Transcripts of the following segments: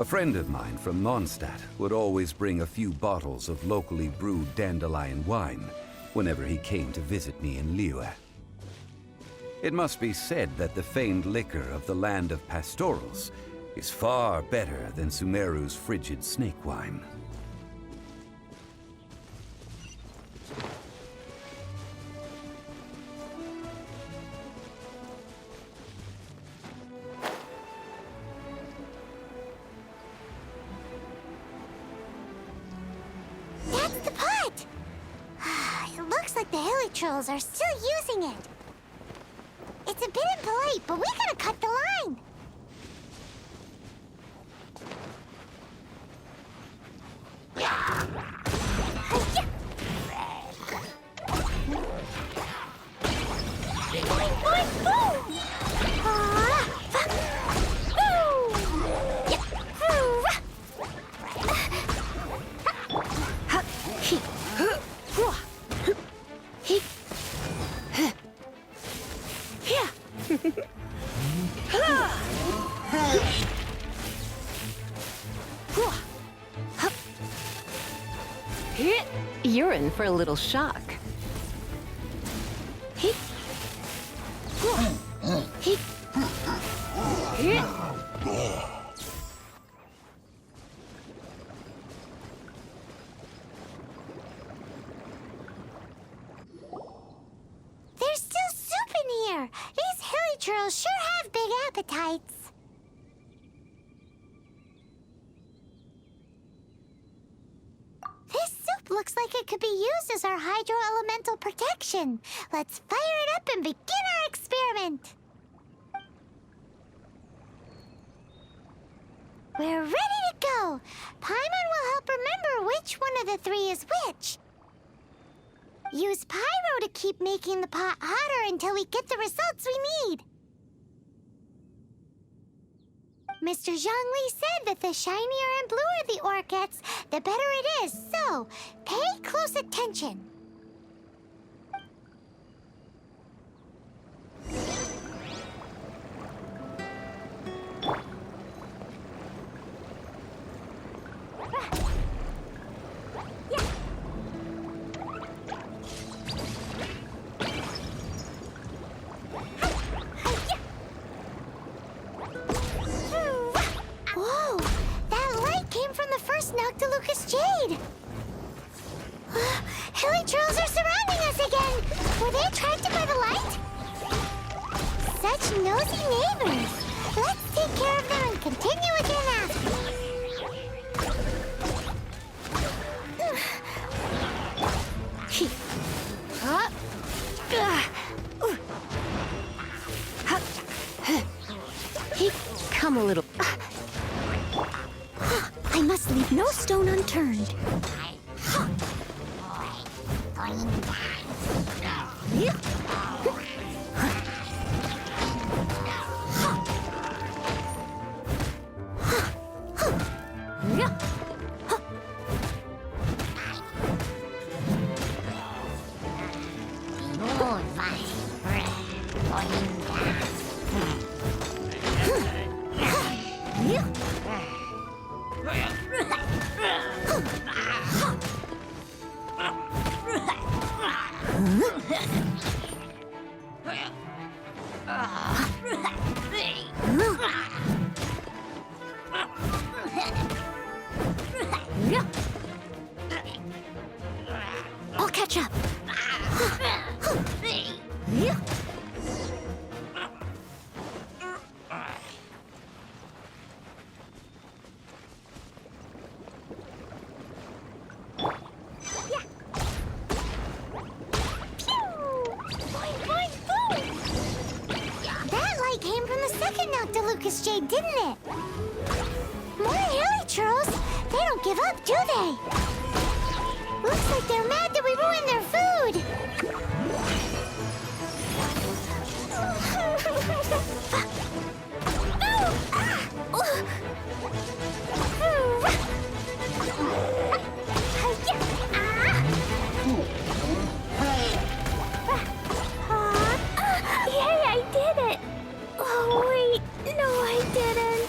A friend of mine from Mondstadt would always bring a few bottles of locally brewed dandelion wine whenever he came to visit me in Liyue. It must be said that the famed liquor of the land of pastorals is far better than Sumeru's frigid snake wine. That's the pot! It looks like the hilly trolls are still using it. It's a bit impolite, but we gotta cut the line. Boing, boing, boom! You're in for a little shock. There's still soup in here. These hilly trolls sure have big appetites. This soup looks like it could be used as our hydro-elemental protection. Let's fire it up and begin our experiment. We're ready to go. Paimon will help remember which one of the three is which. Use pyro to keep making the pot hotter until we get the results we need. Mr. Zhongli said that the shinier and bluer the ore gets, the better it is, so pay close attention. Whoa! That light came from the first Noctilucous Jade! Hilly trolls are surrounding us again! Were they attracted by the light? Such nosy neighbors! Let's take care of them and continue again after. Come a little. I must leave no stone unturned. I'll catch up. Came from the second Noctilucous Jade, didn't it? More hilly trolls. They don't give up, do they? Looks like they're mad that we ruined their food. Yay, I did it! Oh, wait. No, I didn't.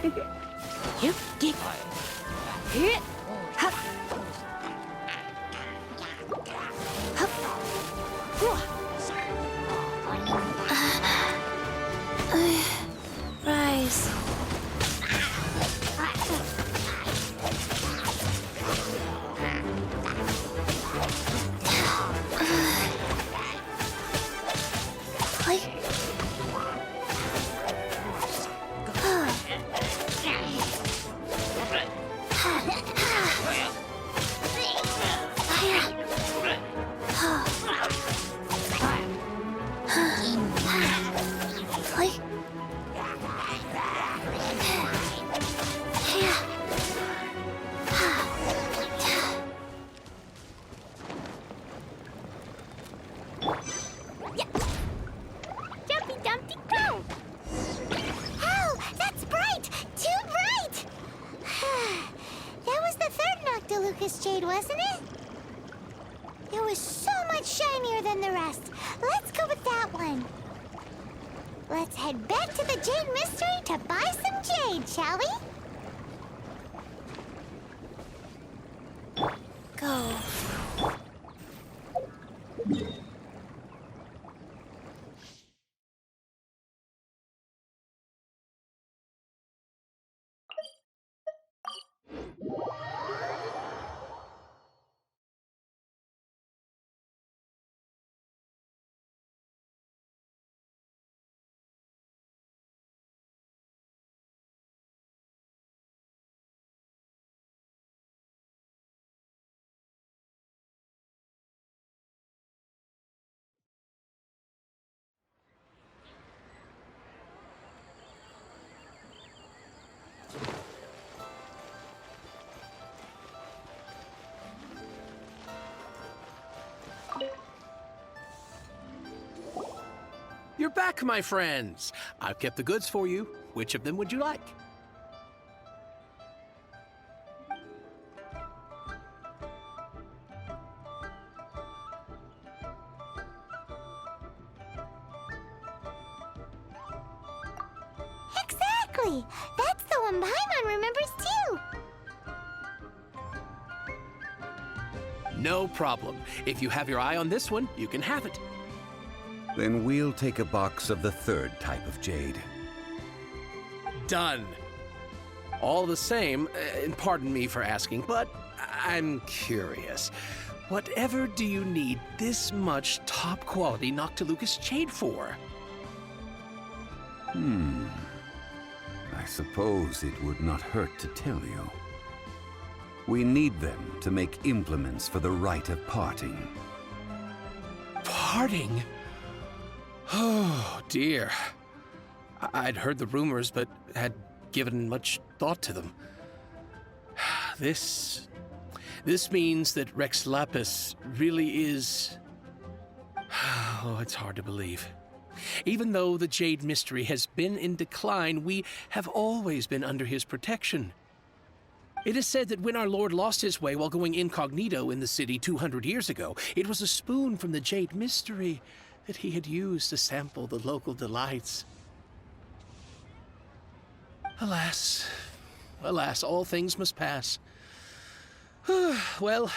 Yep, get. Hit. Hup. Hup. Rise. Jumpy Dumpty go! Oh, that's bright! Too bright! That was the third Noctilucous Jade, wasn't it? It was so much shinier than the rest. Let's go with that one. Let's head back to the Jade Mystery to buy some jade, shall we? Go. You're back, my friends. I've kept the goods for you. Which of them would you like? Exactly! That's the one Paimon remembers too! No problem. If you have your eye on this one, you can have it. Then we'll take a box of the third type of jade. Done. All the same, and pardon me for asking, but I'm curious. Whatever do you need this much top-quality Noctilucous Jade for? I suppose it would not hurt to tell you. We need them to make implements for the rite of parting. Parting? Oh, dear. I'd heard the rumors, but had given much thought to them. This means that Rex Lapis really is... Oh, it's hard to believe. Even though the Jade Mystery has been in decline, we have always been under his protection. It is said that when our Lord lost his way while going incognito in the city 200 years ago, it was a spoon from the Jade Mystery that he had used to sample the local delights. Alas, alas, all things must pass. Well,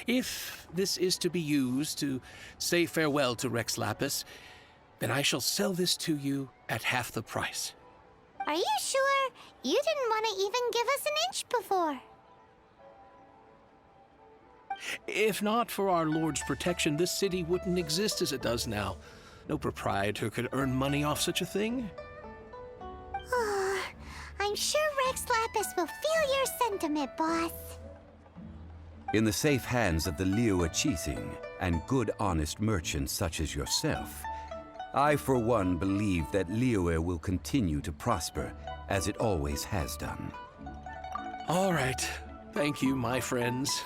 if this is to be used to say farewell to Rex Lapis, then I shall sell this to you at half the price. Are you sure? You didn't want to even give us an inch before. If not for our Lord's protection, this city wouldn't exist as it does now. No proprietor could earn money off such a thing. I'm sure Rex Lapis will feel your sentiment, boss. In the safe hands of the Liyue Qixing and good honest merchants such as yourself, I for one believe that Liyue will continue to prosper as it always has done. All right. Thank you, my friends.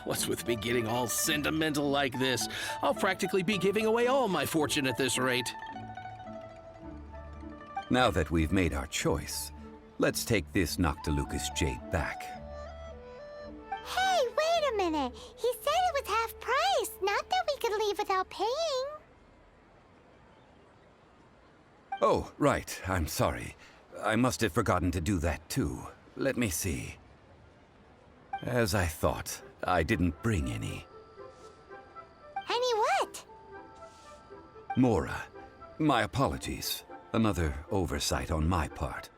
What's with me getting all sentimental like this? I'll practically be giving away all my fortune at this rate. Now that we've made our choice, let's take this Noctilucous Jade back. Hey, wait a minute. He said it was half price, not that we could leave without paying. Oh, right, I'm sorry. I must have forgotten to do that too. Let me see. As I thought, I didn't bring any. Any what? Mora, my apologies. Another oversight on my part.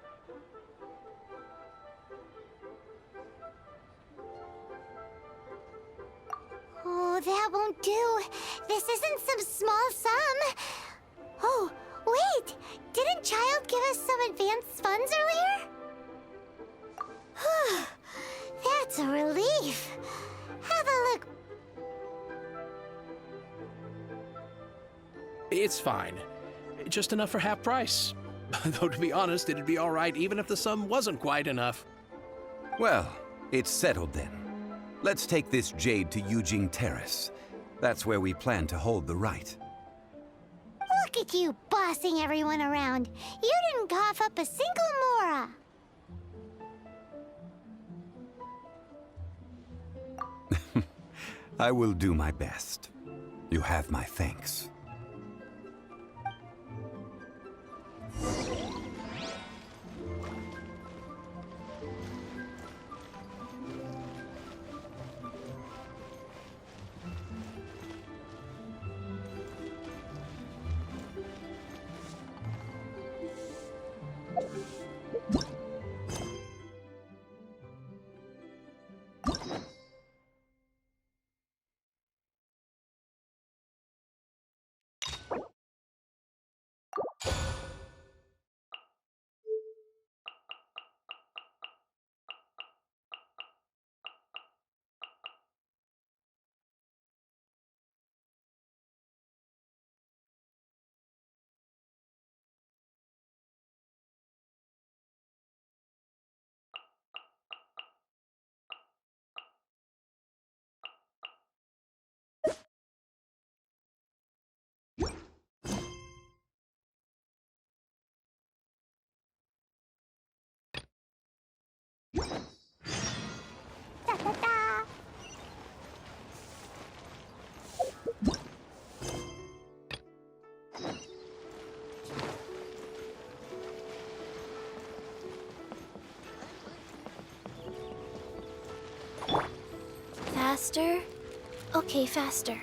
Oh, that won't do. This isn't some small sum. Oh, wait! Didn't Child give us some advanced funds earlier? Whew, that's a relief. Have a look. It's fine. Just enough for half price. Though to be honest, it'd be all right even if the sum wasn't quite enough. Well, it's settled then. Let's take this jade to Yujing Terrace. That's where we plan to hold the rite. Look at you bossing everyone around. You didn't cough up a single Mora. I will do my best. You have my thanks. Da, da, da. Faster? Okay, faster.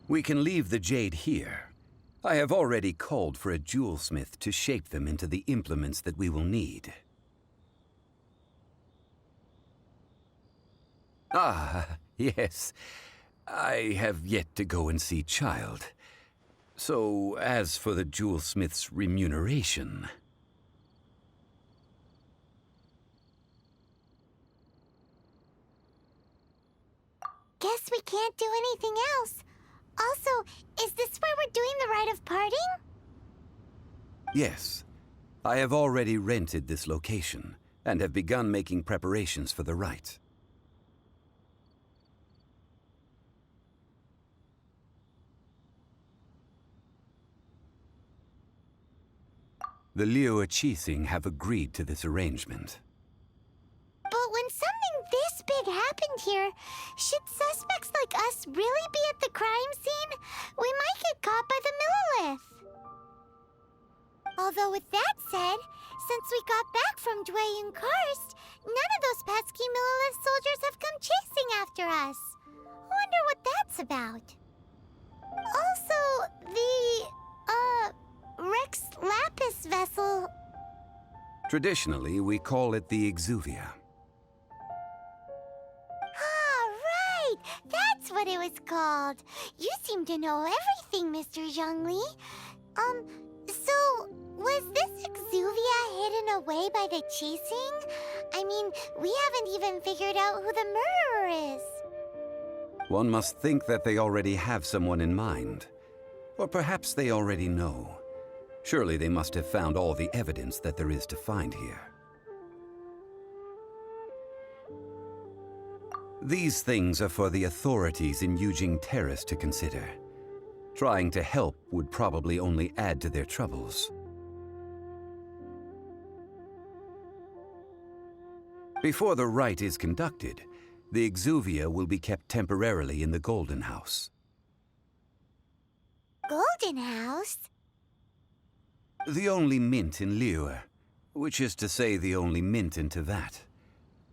We can leave the jade here. I have already called for a jewelsmith to shape them into the implements that we will need. Ah, yes. I have yet to go and see Child. So, as for the jewelsmith's remuneration... Guess we can't do anything else. Also, is this where we're doing the rite of parting? Yes. I have already rented this location, and have begun making preparations for the rite. The Liu Qixing have agreed to this arrangement. But when something this big happened here, should suspects like us really be at the crime scene? We might get caught by the Millilith. Although with that said, since we got back from Dwayne Karst, none of those pesky Millilith soldiers have come chasing after us. Wonder what that's about. Also, the, Rex Lapis vessel. Traditionally, we call it the Exuvia. Ah, right! That's what it was called. You seem to know everything, Mr. Zhongli. So, was this Exuvia hidden away by the Qixing? I mean, we haven't even figured out who the murderer is. One must think that they already have someone in mind. Or perhaps they already know. Surely they must have found all the evidence that there is to find here. These things are for the authorities in Yujing Terrace to consider. Trying to help would probably only add to their troubles. Before the rite is conducted, the Exuvia will be kept temporarily in the Golden House. Golden House? The only mint in Liyue, which is to say the only mint in Tevat.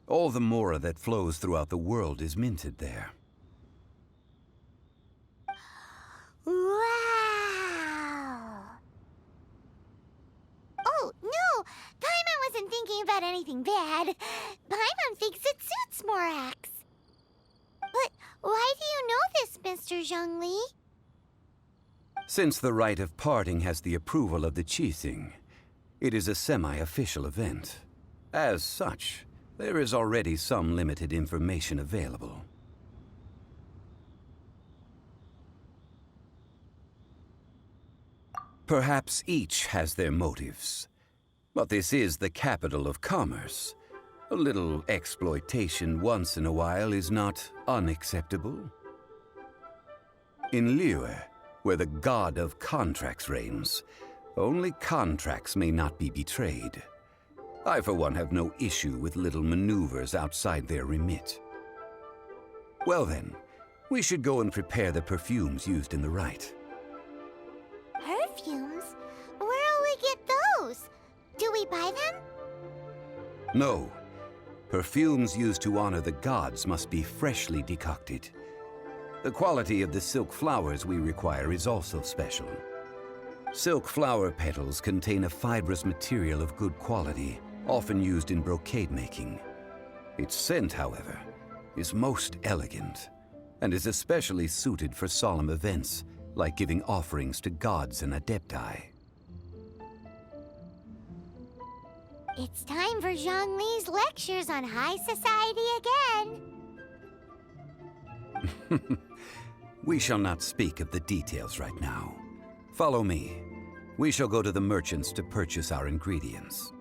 All the mora that flows throughout the world is minted there. Wow! Oh, no! Paimon wasn't thinking about anything bad. Paimon thinks it suits Morax. But why do you know this, Mr. Zhongli? Since the rite of parting has the approval of the Qixing, it is a semi-official event. As such, there is already some limited information available. Perhaps each has their motives. But this is the capital of commerce. A little exploitation once in a while is not unacceptable. In Liyue, where the god of contracts reigns, only contracts may not be betrayed. I, for one, have no issue with little maneuvers outside their remit. Well then, we should go and prepare the perfumes used in the rite. Perfumes? Where'll we get those? Do we buy them? No. Perfumes used to honor the gods must be freshly decocted. The quality of the silk flowers we require is also special. Silk flower petals contain a fibrous material of good quality, often used in brocade making. Its scent, however, is most elegant, and is especially suited for solemn events, like giving offerings to gods and adepti. It's time for Zhongli's lectures on high society again. We shall not speak of the details right now. Follow me. We shall go to the merchants to purchase our ingredients.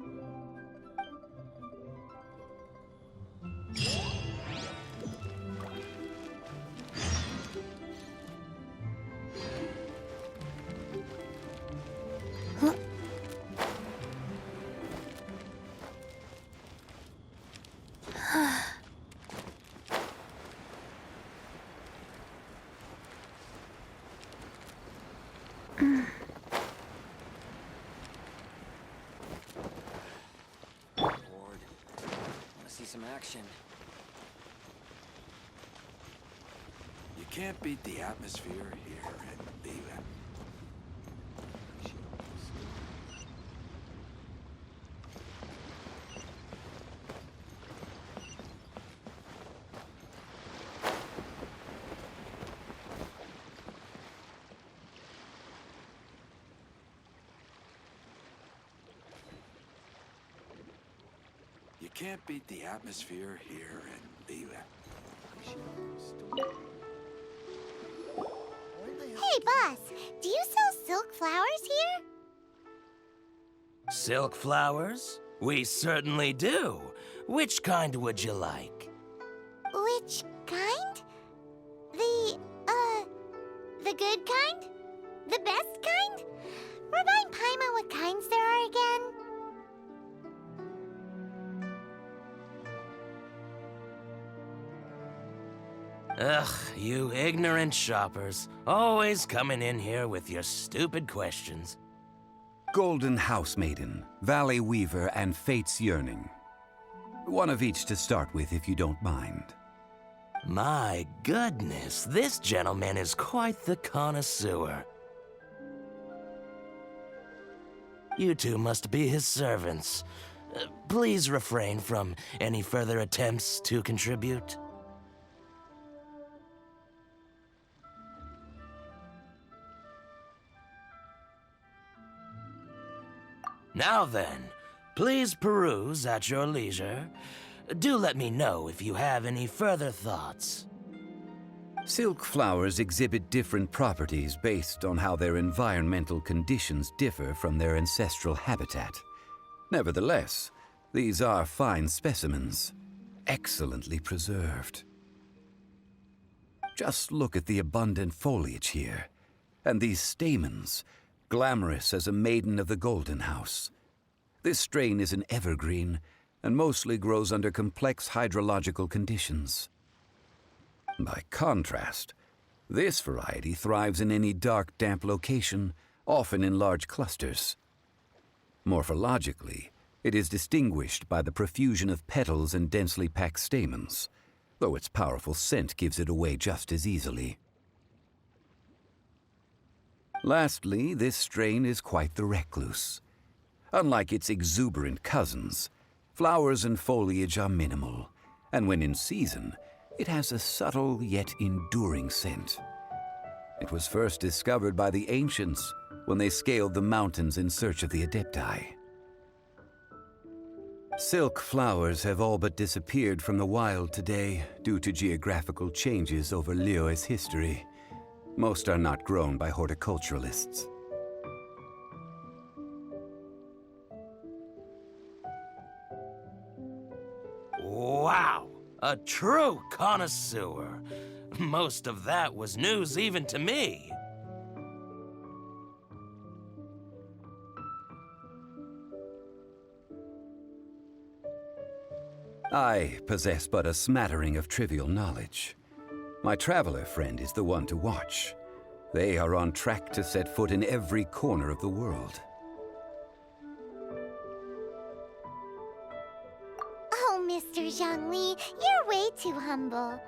Some action. You can't beat the atmosphere here at Beelan. You can't beat the atmosphere here in Beelan. Hey, boss, do you sell silk flowers here? Silk flowers? We certainly do. Which kind would you like? Which kind? The good kind? The best kind? Remind Paimon what kinds there are again. Ugh, you ignorant shoppers. Always coming in here with your stupid questions. Golden House Maiden, Valley Weaver, and Fate's Yearning. One of each to start with, if you don't mind. My goodness, this gentleman is quite the connoisseur. You two must be his servants. Please refrain from any further attempts to contribute. Now then, please peruse at your leisure. Do let me know if you have any further thoughts. Silk flowers exhibit different properties based on how their environmental conditions differ from their ancestral habitat. Nevertheless, these are fine specimens, excellently preserved. Just look at the abundant foliage here, and these stamens, glamorous as a maiden of the Golden House. This strain is an evergreen, and mostly grows under complex hydrological conditions. By contrast, this variety thrives in any dark, damp location, often in large clusters. Morphologically, it is distinguished by the profusion of petals and densely packed stamens, though its powerful scent gives it away just as easily. Lastly, this strain is quite the recluse. Unlike its exuberant cousins, flowers and foliage are minimal, and when in season, it has a subtle yet enduring scent. It was first discovered by the ancients when they scaled the mountains in search of the Adepti. Silk flowers have all but disappeared from the wild today due to geographical changes over Liyue's history. Most are not grown by horticulturalists. Wow! A true connoisseur. Most of that was news even to me. I possess but a smattering of trivial knowledge. My traveler friend is the one to watch. They are on track to set foot in every corner of the world. Oh, Mr. Zhongli, you're way too humble.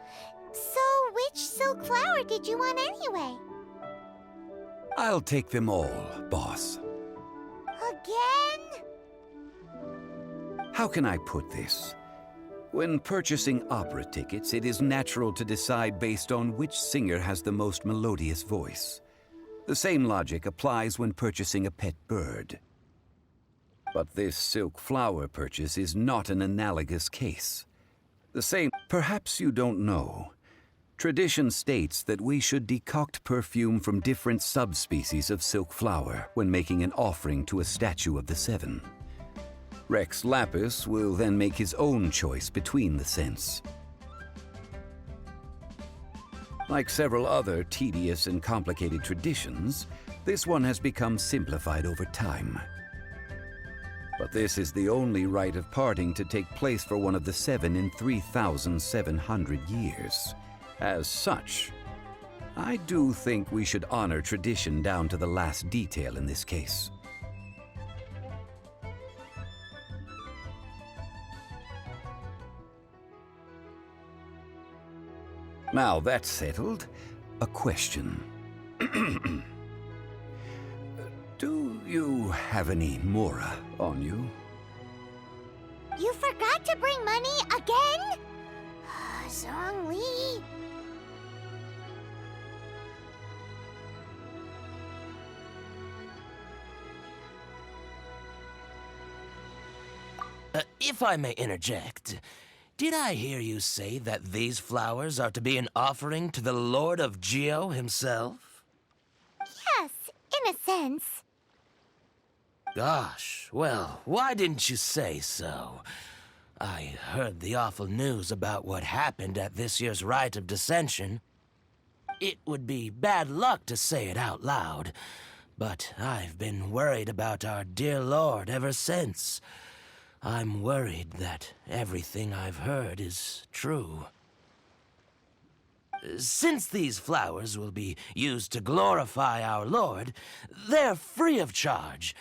So, which silk flower did you want anyway? I'll take them all, boss. Again? How can I put this? When purchasing opera tickets, it is natural to decide based on which singer has the most melodious voice. The same logic applies when purchasing a pet bird. But this silk flower purchase is not an analogous case. Perhaps you don't know. Tradition states that we should decoct perfume from different subspecies of silk flower when making an offering to a statue of the Seven. Rex Lapis will then make his own choice between the scents. Like several other tedious and complicated traditions, this one has become simplified over time. But this is the only rite of parting to take place for one of the Seven in 3,700 years. As such, I do think we should honor tradition down to the last detail in this case. Now that's settled, a question. Do you have any Mora on you? You forgot to bring money again? Zhongli. If I may interject, did I hear you say that these flowers are to be an offering to the Lord of Geo himself? Yes, in a sense. Gosh, well, why didn't you say so? I heard the awful news about what happened at this year's Rite of Dissension. It would be bad luck to say it out loud, but I've been worried about our dear Lord ever since. I'm worried that everything I've heard is true. Since these flowers will be used to glorify our Lord, they're free of charge.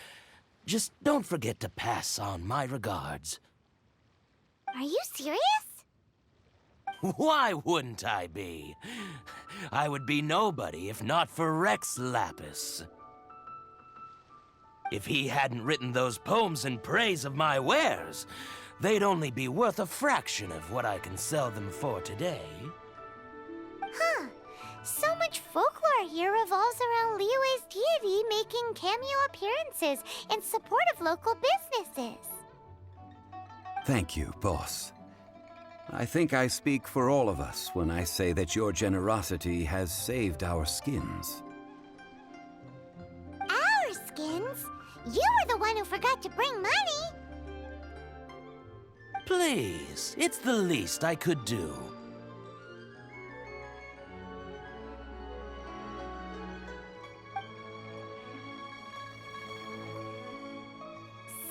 Just don't forget to pass on my regards. Are you serious? Why wouldn't I be? I would be nobody if not for Rex Lapis. If he hadn't written those poems in praise of my wares, they'd only be worth a fraction of what I can sell them for today. Huh. So much folklore here revolves around Liyue's deity making cameo appearances in support of local businesses. Thank you, boss. I think I speak for all of us when I say that your generosity has saved our skins. Our skins? You were the one who forgot to bring money. Please, it's the least I could do.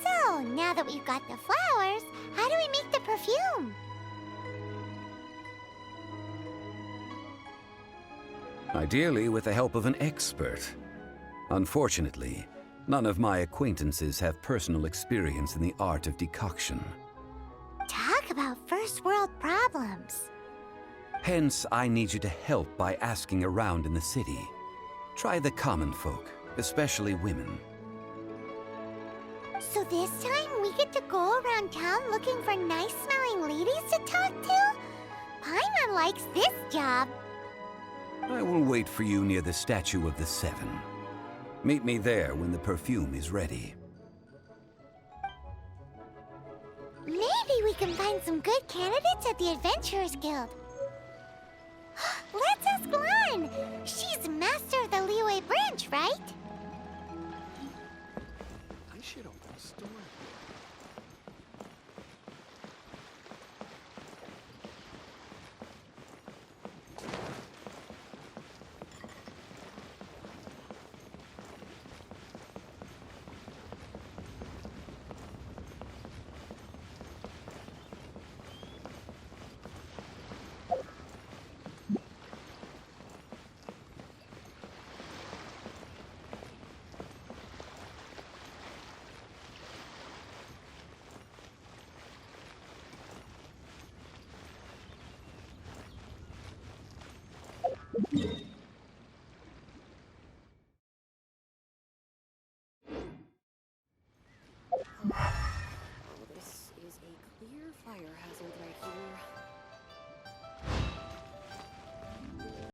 So, now that we've got the flowers, how do we make the perfume? Ideally with the help of an expert. Unfortunately, none of my acquaintances have personal experience in the art of decoction. Talk about first world problems. Hence, I need you to help by asking around in the city. Try the common folk, especially women. So this time we get to go around town looking for nice-smelling ladies to talk to? Paimon likes this job. I will wait for you near the Statue of the Seven. Meet me there when the perfume is ready. Maybe we can find some good candidates at the Adventurers Guild. Let's ask Lan. She's master of the Liyue branch, right? I should open a store.